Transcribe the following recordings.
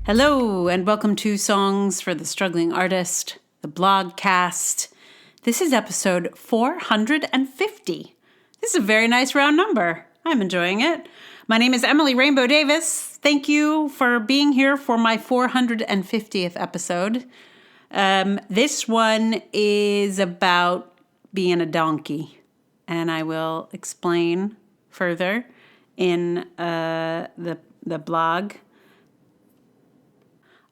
Hello, and welcome to Songs for the Struggling Artist, the blogcast. This is episode 450. This is a very nice round number. I'm enjoying it. My name is Emily Rainbow Davis. Thank you for being here for my 450th episode. This one is about being a donkey, and I will explain further in the blog.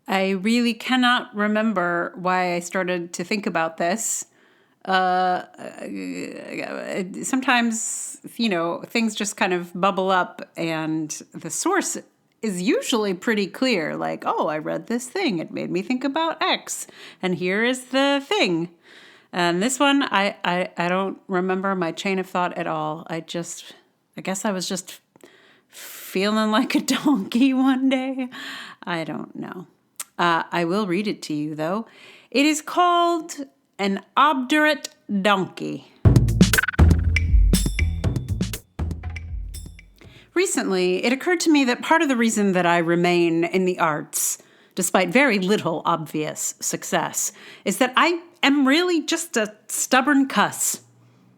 I really cannot remember why I started to think about this. Sometimes, things just kind of bubble up and the source is usually pretty clear. Like, oh, I read this thing. It made me think about X. And here is the thing. And this one, I don't remember my chain of thought at all. I guess I was just feeling like a donkey one day. I don't know. I will read it to you, though. It is called An Obdurate Donkey. Recently, it occurred to me that part of the reason that I remain in the arts, despite very little obvious success, is that I am really just a stubborn cuss.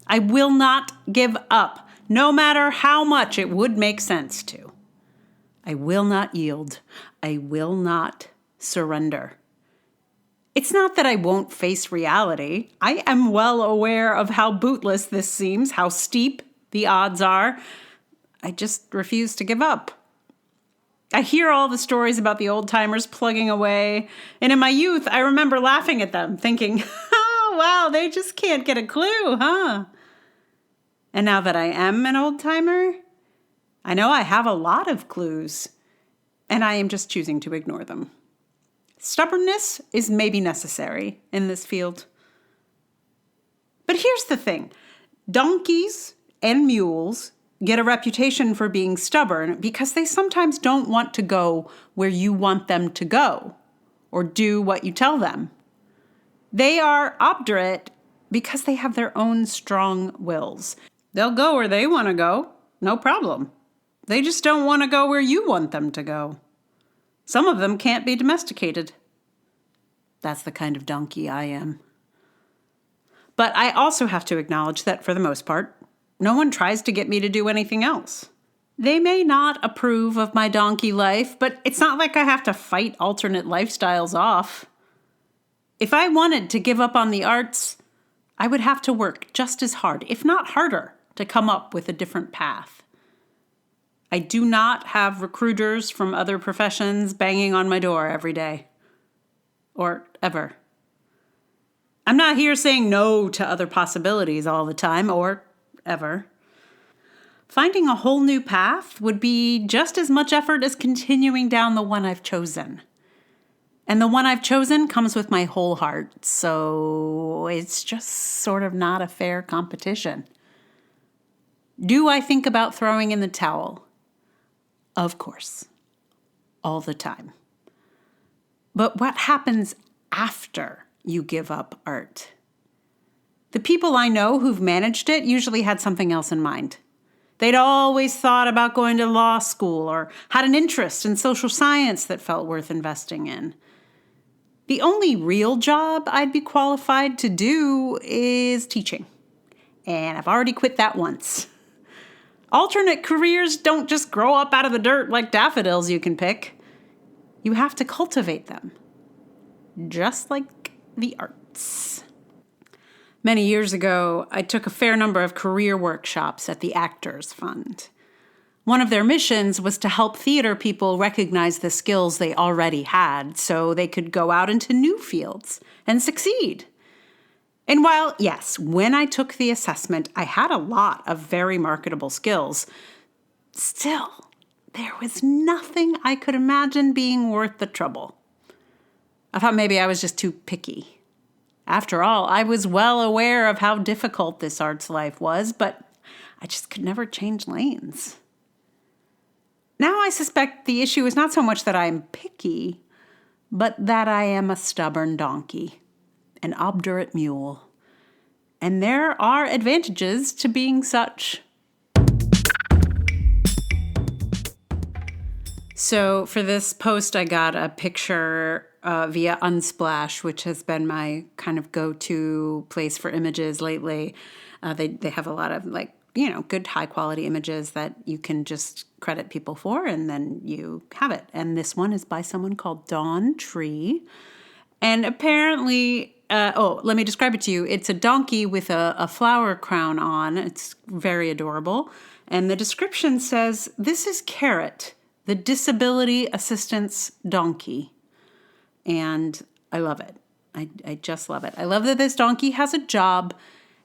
I will not give up, no matter how much it would make sense to. I will not yield. I will not surrender. It's not that I won't face reality. I am well aware of how bootless this seems, how steep the odds are. I just refuse to give up. I hear all the stories about the old timers plugging away, and in my youth, I remember laughing at them, thinking, oh, wow, they just can't get a clue, huh? And now that I am an old timer, I know I have a lot of clues, and I am just choosing to ignore them. Stubbornness is maybe necessary in this field. But here's the thing. Donkeys and mules get a reputation for being stubborn because they sometimes don't want to go where you want them to go or do what you tell them. They are obdurate because they have their own strong wills. They'll go where they want to go, no problem. They just don't want to go where you want them to go. Some of them can't be domesticated. That's the kind of donkey I am. But I also have to acknowledge that, for the most part, no one tries to get me to do anything else. They may not approve of my donkey life, but it's not like I have to fight alternate lifestyles off. If I wanted to give up on the arts, I would have to work just as hard, if not harder, to come up with a different path. I do not have recruiters from other professions banging on my door every day. Or ever. I'm not here saying no to other possibilities all the time, or ever. Finding a whole new path would be just as much effort as continuing down the one I've chosen. And the one I've chosen comes with my whole heart, so it's just sort of not a fair competition. Do I think about throwing in the towel? Of course. All the time. But what happens after you give up art? The people I know who've managed it usually had something else in mind. They'd always thought about going to law school or had an interest in social science that felt worth investing in. The only real job I'd be qualified to do is teaching. And I've already quit that once. Alternate careers don't just grow up out of the dirt like daffodils you can pick. You have to cultivate them, just like the arts. Many years ago, I took a fair number of career workshops at the Actors Fund. One of their missions was to help theater people recognize the skills they already had so they could go out into new fields and succeed. And while, yes, when I took the assessment, I had a lot of very marketable skills, still, there was nothing I could imagine being worth the trouble. I thought maybe I was just too picky. After all, I was well aware of how difficult this arts life was, but I just could never change lanes. Now I suspect the issue is not so much that I'm picky, but that I am a stubborn donkey. An obdurate mule. And there are advantages to being such. So for this post, I got a picture via Unsplash, which has been my kind of go-to place for images lately. They have a lot of good high quality images that you can just credit people for, and then you have it. And this one is by someone called Dawn Tree. And apparently, let me describe it to you. It's a donkey with a flower crown on. It's very adorable. And the description says, "This is Carrot, the disability assistance donkey." And I love it. I just love it. I love that this donkey has a job,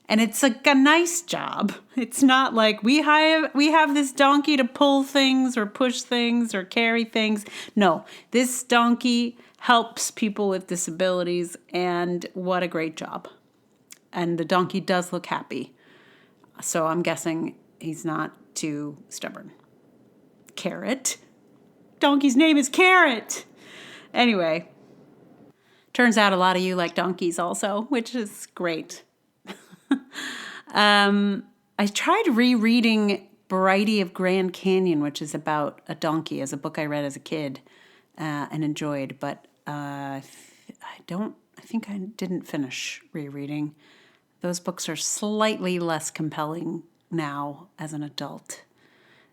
and it's like a nice job. It's not like we have this donkey to pull things or push things or carry things. No, this donkey helps people with disabilities, and what a great job. And the donkey does look happy. So I'm guessing he's not too stubborn. Carrot. Donkey's name is Carrot. Anyway, turns out a lot of you like donkeys also, which is great. I tried rereading Variety of Grand Canyon, which is about a donkey, as a book I read as a kid and enjoyed, but I think I didn't finish rereading. Those books are slightly less compelling now as an adult.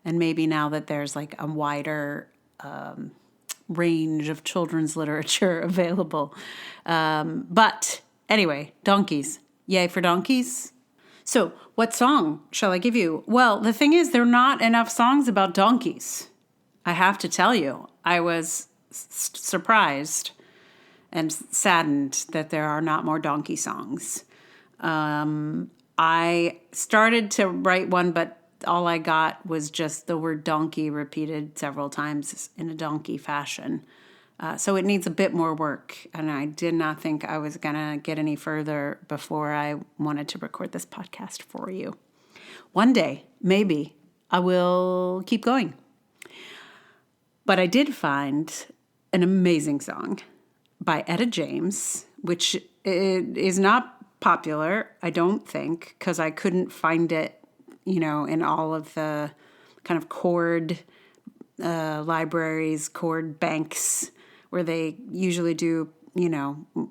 And maybe now that there's like a wider range of children's literature available. But anyway, donkeys. Yay for donkeys. So what song shall I give you? Well, the thing is, there are not enough songs about donkeys. I have to tell you, I was surprised and saddened that there are not more donkey songs. I started to write one, but all I got was just the word donkey repeated several times in a donkey fashion. So it needs a bit more work, and I did not think I was going to get any further before I wanted to record this podcast for you. One day, maybe, I will keep going. But I did find an amazing song by Etta James, which is not popular, I don't think, because I couldn't find it, in all of the kind of chord libraries, chord banks, where they usually do,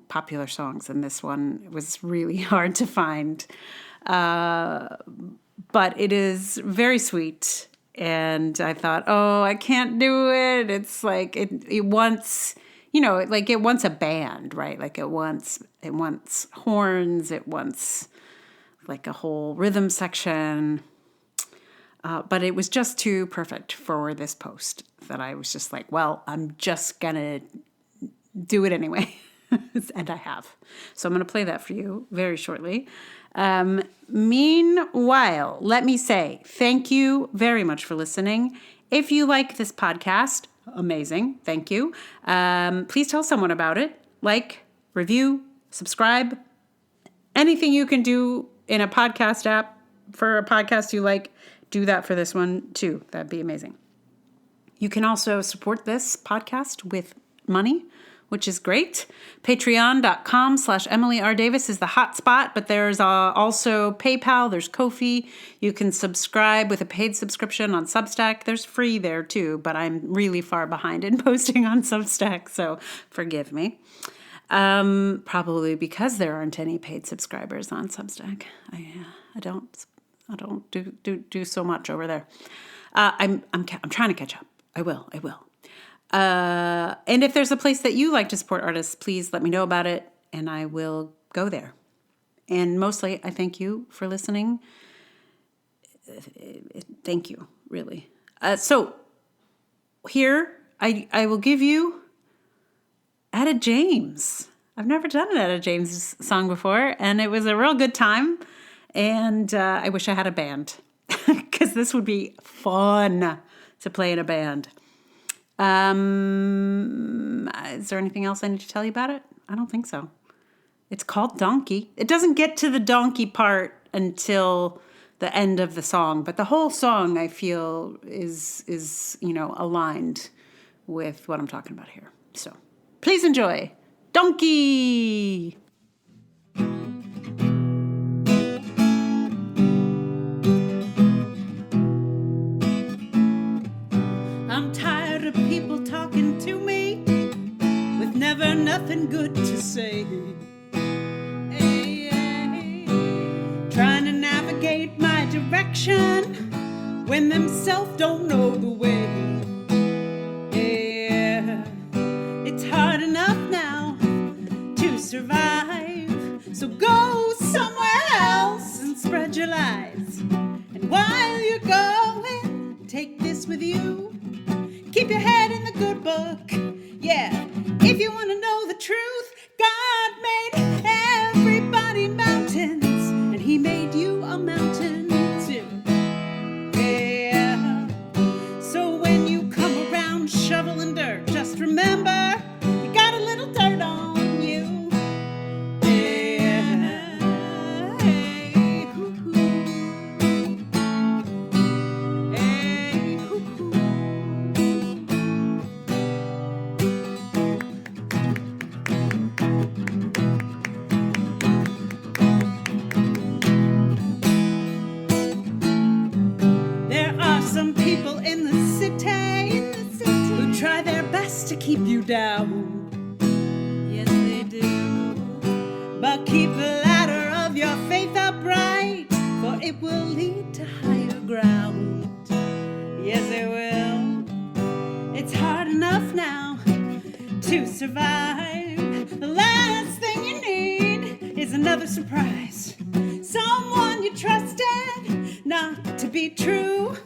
popular songs. And this one was really hard to find. But it is very sweet. And I thought, I can't do it. It's like it wants, it wants a band, right? Like it wants horns. It wants like a whole rhythm section. But it was just too perfect for this post that I was just like, well, I'm just going to do it anyway. And I have. So I'm going to play that for you very shortly. Meanwhile, let me say thank you very much for listening. If you like this podcast, amazing. Thank you. Please tell someone about it. Like, review, subscribe. Anything you can do in a podcast app for a podcast you like, do that for this one too. That'd be amazing. You can also support this podcast with money, which is great. Patreon.com/Emily R. Davis is the hot spot, but there's also PayPal, there's Ko-fi. You can subscribe with a paid subscription on Substack. There's free there too, but I'm really far behind in posting on Substack, so forgive me. Probably because there aren't any paid subscribers on Substack. I don't do so much over there. I'm trying to catch up. I will. And if there's a place that you like to support artists, please let me know about it, and I will go there. And mostly, I thank you for listening. Thank you, really. So here, I will give you Etta James. I've never done an Etta James song before, and it was a real good time. And I wish I had a band, because this would be fun to play in a band. Is there anything else I need to tell you about it? I don't think so. It's called Donkey. It doesn't get to the donkey part until the end of the song, but the whole song, I feel, is aligned with what I'm talking about here. So please enjoy Donkey. I'm tired of people talking to me with never nothing good to say. Hey, hey. Trying to navigate my direction when themselves don't know the way. Yeah, it's hard enough now to survive, so go somewhere else and spread your lies. And while you're going, take this with you. Keep your head in the good book. Yeah, if you want to know the truth, God made everybody mountains, and He made you a mountain too. Yeah, so when you come around shoveling dirt, just remember you got a little dirt on you. Yeah, hey, hoo-hoo. Hey, hoo-hoo. There are some people in the city who try their best to keep you down. Yes, they do. But keep the ladder of your faith upright, for it will lead to higher ground. Yes, it will. It's hard enough now to survive. The last thing you need is another surprise. Someone you trusted not to be true,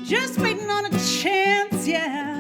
just waiting on a chance, yeah.